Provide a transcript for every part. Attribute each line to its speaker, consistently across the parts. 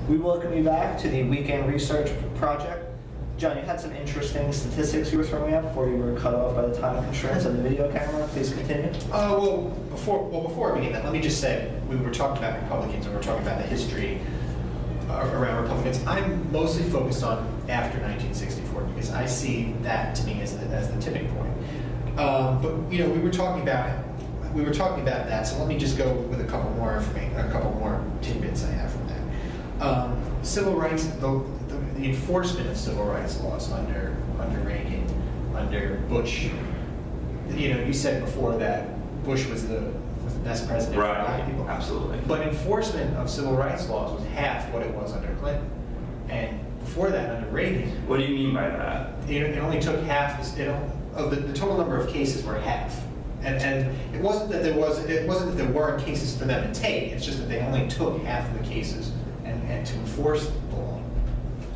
Speaker 1: We welcome you back to the weekend research project. John, you had some interesting statistics you were throwing out before you were cut off by the time constraints of the video camera. Please continue.
Speaker 2: Before I begin that, let me just say, we were talking about Republicans and we were talking about the history around Republicans. I'm mostly focused on after 1964 because I see that to me as the tipping point. But you know, we were talking about that. So let me just go with a couple more tidbits I have from that. Civil rights, the enforcement of civil rights laws under Reagan, under Bush. You know, you said before that Bush was the best president.
Speaker 3: Right.
Speaker 2: For black people.
Speaker 3: Absolutely.
Speaker 2: But enforcement of civil rights laws was half what it was under Clinton, and before that under Reagan.
Speaker 3: What do you mean by that?
Speaker 2: It only took half. Of the total number of cases were half. And it wasn't that there weren't cases for them to take. It's just that they only took half of the cases and to enforce the law.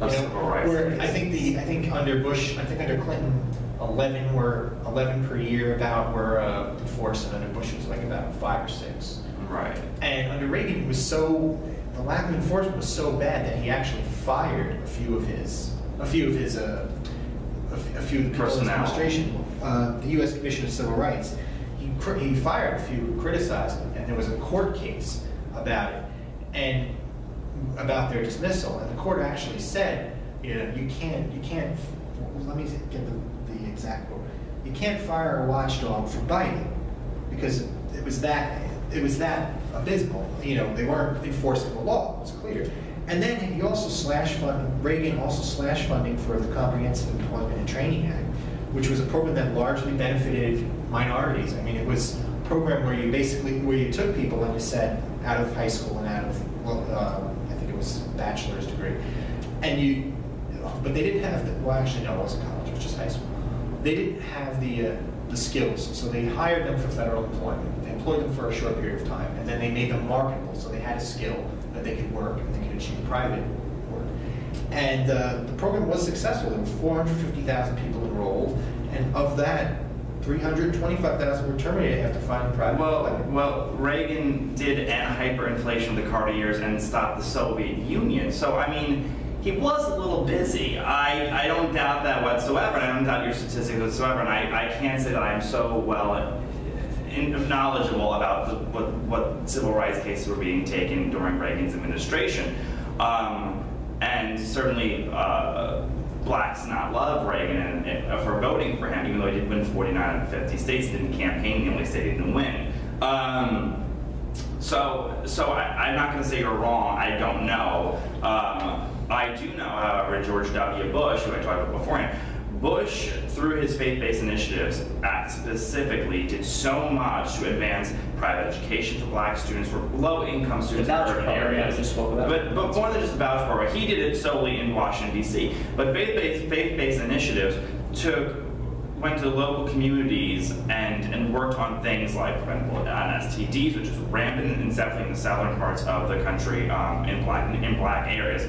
Speaker 3: Civil rights.
Speaker 2: I think under Bush, under Clinton, 11 per year about were enforced, and under Bush it was like about 5 or 6.
Speaker 3: Right.
Speaker 2: And under Reagan, the lack of enforcement was so bad that he actually fired a few of the people in his administration. The U.S. Commission of Civil Rights. He fired a few who criticized him, and there was a court case about it, and about their dismissal. And the court actually said, you know, you can't. Let me get the exact quote. You can't fire a watchdog for biting, because it was that abysmal. You know, they weren't enforcing the law. It was clear. And then he also Reagan also slashed funding for the Comprehensive Employment and Training Act, which was a program that largely benefited minorities. I mean, it was a program where you took people and you said out of high school and out of, I think it was bachelor's degree, but they didn't have well, actually no, it wasn't college, it was just high school. They didn't have the skills, so they hired them for federal employment. They employed them for a short period of time, and then they made them marketable, so they had a skill that they could work and they could achieve private work. And the program was successful. There were 450,000 people enrolled, and of that, 325,000 were terminated after finding private employment.
Speaker 3: Well, Reagan did end hyperinflation of the Carter years and stopped the Soviet Union. So, I mean, he was a little busy. I don't doubt that whatsoever, and I don't doubt your statistics whatsoever, and I can't say that I'm so well knowledgeable about what civil rights cases were being taken during Reagan's administration. And certainly, blacks did not love Reagan for voting for him, even though he did win 49 out of 50 states. He didn't campaign, the only state he didn't win. So I'm not going to say you're wrong. I don't know. I do know, however, George W. Bush, who I talked about beforehand, Bush, through his faith-based initiatives, specifically did so much to advance private education for black students, for low-income students in urban areas. But more than just the voucher program, he did it solely in Washington, D.C. But faith-based initiatives went to local communities and worked on things like preventable STDs, which is rampant in the southern parts of the country in black areas.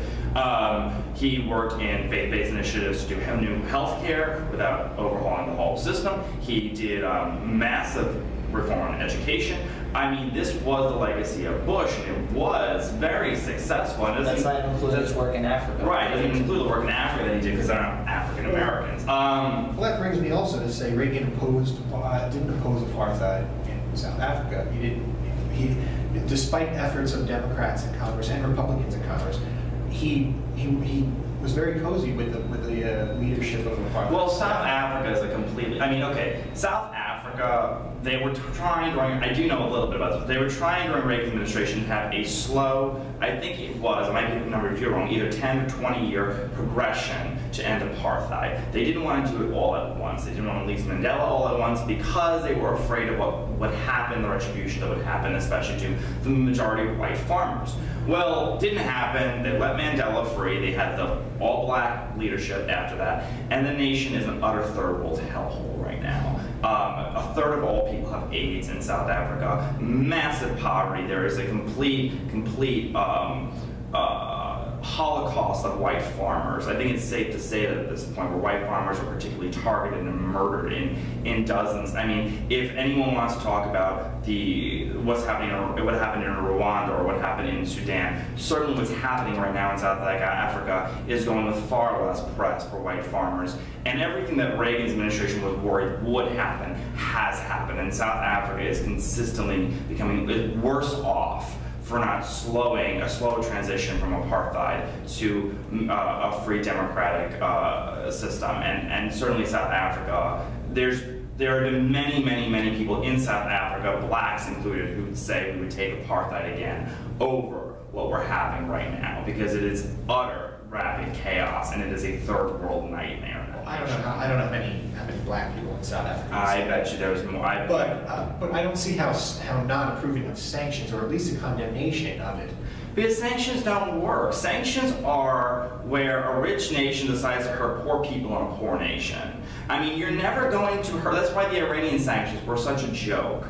Speaker 3: He worked in faith-based initiatives to do new health care without overhauling the whole system. He did massive reform in education. I mean, this was the legacy of Bush, and it was very successful. And
Speaker 1: that's not including his work in Africa.
Speaker 3: Right, it doesn't include the work in Africa that he did because they're not African Americans.
Speaker 2: Well, that brings me also to say Reagan didn't oppose apartheid in South Africa. He despite efforts of Democrats in Congress and Republicans in Congress, he was very cozy with the leadership of apartheid.
Speaker 3: Well, South Africa is a completely, I mean, okay, South Africa, they were trying during, I do know a little bit about this, they were trying during Reagan's administration to have a slow, I think it was, I might get the number if you're wrong, either 10 or 20 year progression to end apartheid. They didn't want to do it all at once. They didn't want to release Mandela all at once because they were afraid of what would happen, the retribution that would happen, especially to the majority of white farmers. Well, didn't happen. They let Mandela free. They had the all-black leadership after that, and the nation is an utter third world hellhole right now. A third of all people have AIDS in South Africa. Massive poverty. There is a complete holocaust of white farmers. I think it's safe to say that at this point where white farmers were particularly targeted and murdered in dozens. I mean, if anyone wants to talk about what happened in Rwanda or what happened in Sudan, certainly what's happening right now in South Africa is going with far less press for white farmers. And everything that Reagan's administration was worried would happen has happened. And South Africa is consistently becoming worse off for not slowing a slow transition from apartheid to a free democratic system. And certainly South Africa, there have been many people in South Africa, blacks included, who would say we would take apartheid again over what we're having right now, because it is utter rapid chaos and it is a third world nightmare.
Speaker 2: I don't know how many black people in South Africa.
Speaker 3: I bet you there's more.
Speaker 2: But I don't see how not approving of sanctions, or at least a condemnation of it.
Speaker 3: Because sanctions don't work. Sanctions are where a rich nation decides to hurt poor people in a poor nation. I mean, you're never going to hurt. That's why the Iranian sanctions were such a joke.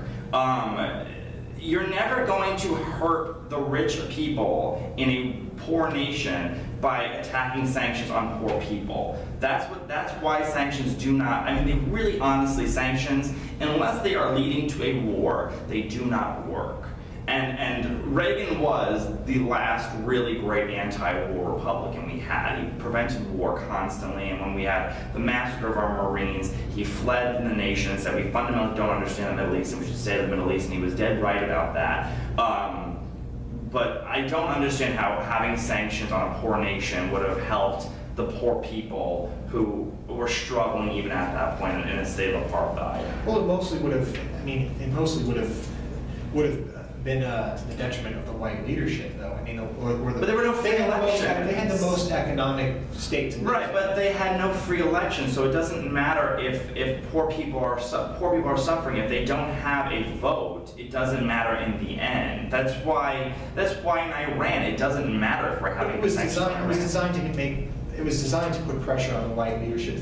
Speaker 3: You're never going to hurt the rich people in a poor nation by attacking sanctions on poor people. That's why sanctions do not, I mean, they really honestly, sanctions, unless they are leading to a war, they do not work. And Reagan was the last really great anti-war Republican we had. He prevented war constantly, and when we had the massacre of our Marines, he fled from the nation and said, we fundamentally don't understand the Middle East and we should stay in the Middle East, and he was dead right about that. But I don't understand how having sanctions on a poor nation would have helped the poor people who were struggling even at that point in a state of apartheid.
Speaker 2: Well, it mostly would have, I mean, it mostly would have been to the detriment of the white leadership, though. I mean,
Speaker 3: but there were no free elections.
Speaker 2: They had the most economic states.
Speaker 3: Right, but they had no free elections, so it doesn't matter if poor people are suffering. If they don't have a vote, it doesn't matter in the end. That's why in Iran it doesn't matter if we're having. It was
Speaker 2: designed to put pressure on the white leadership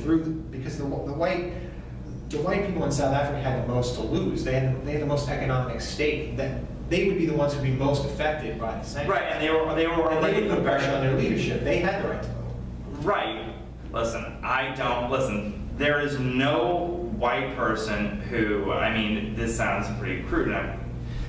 Speaker 2: because the white people in South Africa had the most to lose. They had the most economic stake. That they would be the ones who would be most affected by the sanctions.
Speaker 3: Right, and they were
Speaker 2: already put pressure on their leadership. They had the right to vote.
Speaker 3: Right. Listen, there is no white person who, I mean, this sounds pretty crude.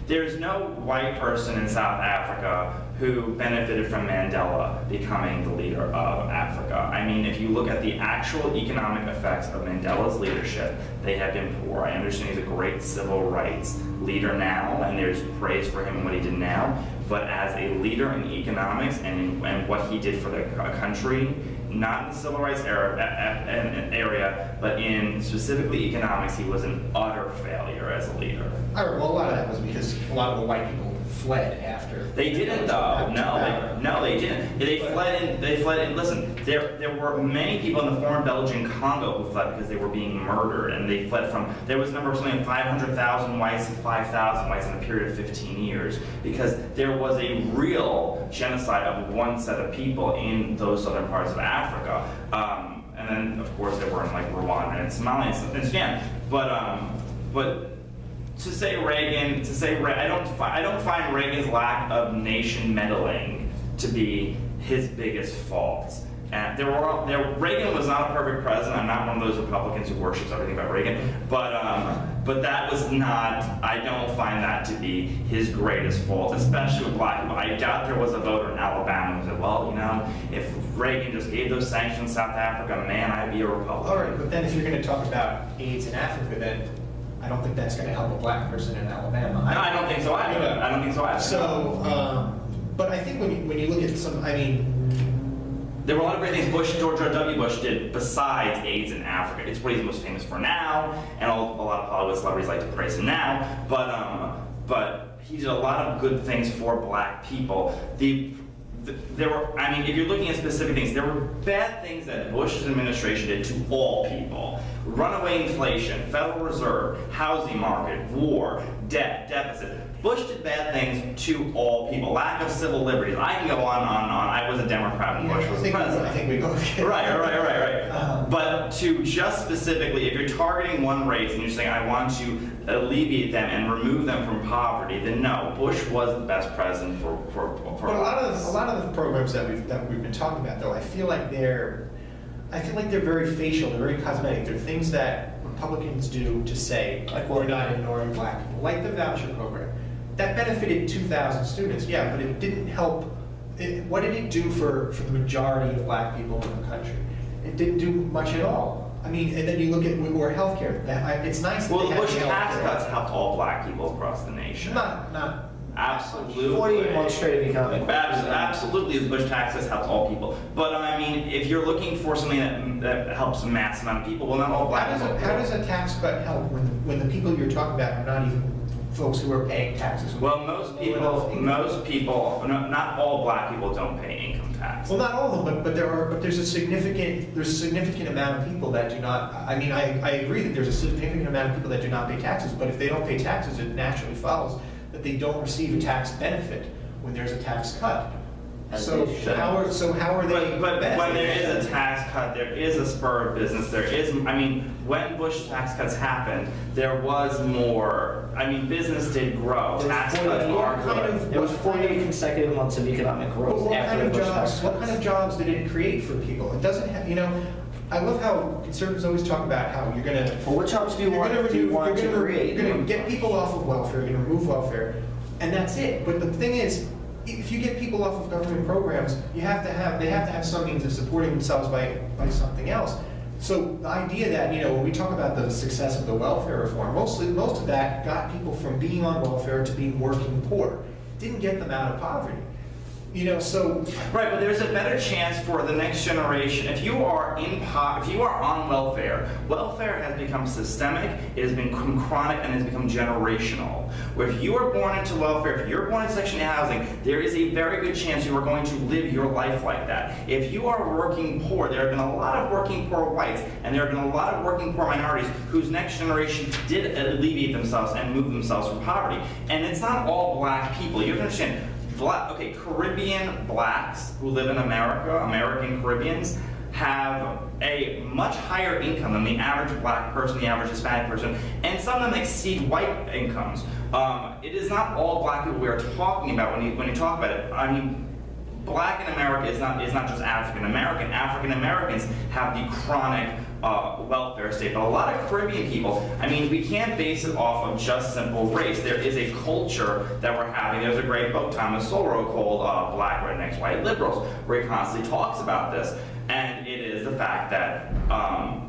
Speaker 3: There's no white person in South Africa who benefited from Mandela becoming the leader of Africa. I mean, if you look at the actual economic effects of Mandela's leadership, they have been poor. I understand he's a great civil rights leader now, and there's praise for him and what he did now, but as a leader in economics and what he did for the country, not in the civil rights area, but in specifically economics, he was an utter failure as a leader.
Speaker 2: All right, well, a lot of that was because a lot of the white people fled after.
Speaker 3: They didn't, though. No, they didn't. They fled in. Listen, there were many people in the former Belgian Congo who fled because they were being murdered, and they fled from. There was a number of something like 500,000 whites to 5,000 whites in a period of 15 years because there was a real genocide of one set of people in those southern parts of Africa. And then, of course, there were in like Rwanda and Somalia and Sudan. But to say Reagan, I don't find Reagan's lack of nation meddling to be his biggest fault. And Reagan was not a perfect president. I'm not one of those Republicans who worships everything about Reagan, but that was not. I don't find that to be his greatest fault, especially with black people. I doubt there was a voter in Alabama who said, "Well, you know, if Reagan just gave those sanctions in South Africa, man, I'd be a Republican."
Speaker 2: All right, but then if you're going to talk about AIDS in Africa, then I don't think that's going to help a black person in Alabama.
Speaker 3: No, I don't think so either. I don't think so either.
Speaker 2: So, but I think when you look at some, I mean,
Speaker 3: there were a lot of great things George W. Bush did besides AIDS in Africa. It's what he's most famous for now, and a lot of Hollywood celebrities like to praise him now. But he did a lot of good things for black people. There were, I mean, if you're looking at specific things, there were bad things that Bush's administration did to all people. Runaway inflation, Federal Reserve, housing market, war, debt, deficit. Bush did bad things to all people. Lack of civil liberties. I can go on and on. I was a Democrat when Bush was president.
Speaker 2: I think we both get it.
Speaker 3: Right. But to just specifically, if you're targeting one race and you're saying, I want to alleviate them and remove them from poverty, then no, Bush was the best president for
Speaker 2: But a lot of the programs that we've been talking about, though, I feel like they're very facial, they're very cosmetic. They're things that Republicans do to say, like, we're not ignoring black people, like the voucher program. That benefited 2,000 students, yeah, but it didn't help. What did it do for the majority of black people in the country? It didn't do much at all. I mean, and then you look at healthcare. It's nice that
Speaker 3: well,
Speaker 2: they
Speaker 3: the Bush
Speaker 2: have
Speaker 3: tax
Speaker 2: healthcare.
Speaker 3: cuts helped all black people across the nation.
Speaker 2: Not
Speaker 3: Absolutely.
Speaker 1: 40 months straight of economic growth.
Speaker 3: Absolutely, the Bush tax has helped all people. But I mean, if you're looking for something that helps a mass amount of people, well, not all black people.
Speaker 2: How does a tax cut help when the people you're talking about are not even folks who are paying taxes?
Speaker 3: Well, most people, not all black people don't pay income tax.
Speaker 2: Well, not all of them, but there's a significant amount of people that do not. I mean, I agree that there's a significant amount of people that do not pay taxes. But if they don't pay taxes, it naturally follows that they don't receive a tax benefit when there's a tax cut. So how are they?
Speaker 3: But when there is a tax cut, there is a spur of business. There is, I mean, when Bush tax cuts happened, there was more. I mean, business did grow. Tax cuts are good.
Speaker 1: It was 48 consecutive months of economic growth.
Speaker 2: What
Speaker 1: after
Speaker 2: kind of
Speaker 1: the Bush
Speaker 2: jobs?
Speaker 1: tax
Speaker 2: What
Speaker 1: cuts.
Speaker 2: kind of jobs did it create for people? It doesn't have. I love how conservatives always talk about how you're going to.
Speaker 1: Well, what jobs do you want to create?
Speaker 2: You're going to get people off of welfare. You're going to remove welfare, and that's it. But the thing is, if you get people off of government programs, they have to have some means of supporting themselves by something else. So the idea that, when we talk about the success of the welfare reform, most of that got people from being on welfare to being working poor. Didn't get them out of poverty. So
Speaker 3: right, but there's a better chance for the next generation. If you are on welfare, welfare has become systemic, it has become chronic, and has become generational. Where if you are born into welfare, if you're born in Section 8 housing, there is a very good chance you are going to live your life like that. If you are working poor, there have been a lot of working poor whites, and there have been a lot of working poor minorities whose next generation did alleviate themselves and move themselves from poverty. And it's not all black people. You have to understand. Caribbean blacks who live in America, American Caribbeans, have a much higher income than the average black person, the average Hispanic person, and some of them exceed white incomes. It is not all black people we are talking about when you talk about it. I mean, black in America is not just African American. African Americans have the chronic welfare state. But a lot of Caribbean people, I mean, we can't base it off of just simple race. There is a culture that we're having. There's a great book Thomas Sowell wrote called Black Rednecks, White Liberals, where he constantly talks about this. And it is the fact that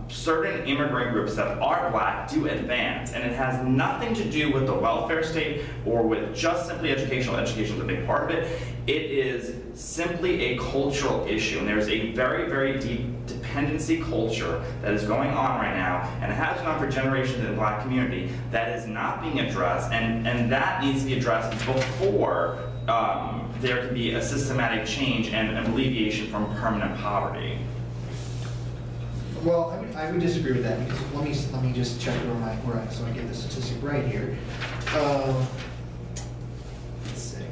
Speaker 3: certain immigrant groups that are black do advance, and it has nothing to do with the welfare state or with just simply educational. Education is a big part of it. It is simply a cultural issue, and there's a very, very deep dependency culture that is going on right now, and it has been on for generations in the black community that is not being addressed, and that needs to be addressed before there can be a systematic change and alleviation from permanent poverty.
Speaker 2: Well, I would disagree with that because let me just check where so I get the statistic right here. Let's see.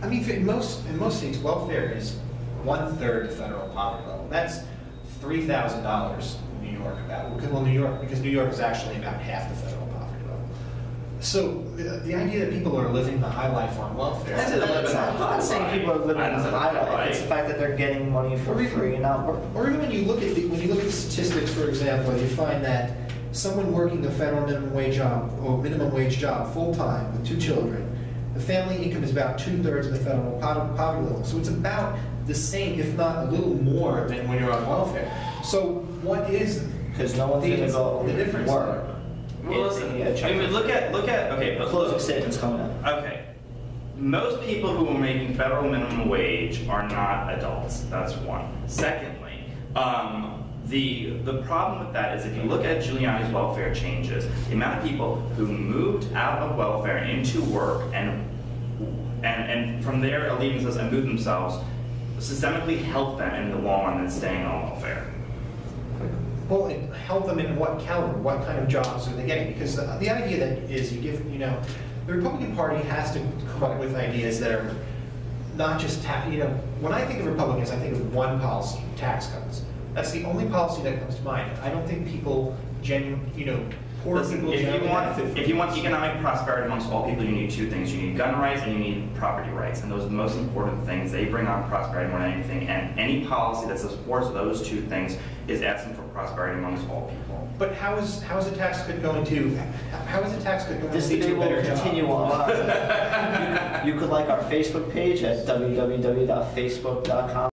Speaker 2: I mean, in most states, welfare is 1/3 the federal poverty level. That's $3,000 in New York because New York is actually about half the federal poverty level. So the idea that people are living the high life on welfare.
Speaker 1: I'm not saying people are living the high life. It's the fact that they're getting money for free and not working.
Speaker 2: Or even when you look at the statistics, for example, you find that someone working a federal minimum wage job full time with 2 children, the family income is about 2/3 of the federal poverty level. So it's about the same, if not a little more, than when you're on welfare. So what is
Speaker 1: Because no one's going to go
Speaker 2: the difference?
Speaker 1: work.
Speaker 3: Well, listen, I mean, look at okay,
Speaker 1: A closing statement's coming up.
Speaker 3: Okay. Most people who are making federal minimum wage are not adults. That's one. Secondly, the problem with that is if you look at Giuliani's welfare changes, the amount of people who moved out of welfare into work and from there alleviate themselves and move themselves systemically help them in the long run than staying on welfare.
Speaker 2: Well, it help them in what caliber? What kind of jobs are they getting? Because the idea that is you give, the Republican Party has to come up with ideas that are not just tax, when I think of Republicans, I think of one policy, tax cuts. That's the only policy that comes to mind. I don't think people poor
Speaker 3: Listen,
Speaker 2: people generally benefit from
Speaker 3: if you want
Speaker 2: this.
Speaker 3: economic prosperity amongst all people, you need two things. You need gun rights and you need property rights. And those are the most important things. They bring on prosperity more than anything. And any policy that supports those two things is asking for prosperity amongst all people.
Speaker 2: But how is a tax cut going to
Speaker 1: This
Speaker 2: lead to
Speaker 1: debate
Speaker 2: a
Speaker 1: will
Speaker 2: better job?
Speaker 1: continue online. You could like our Facebook page at www.facebook.com.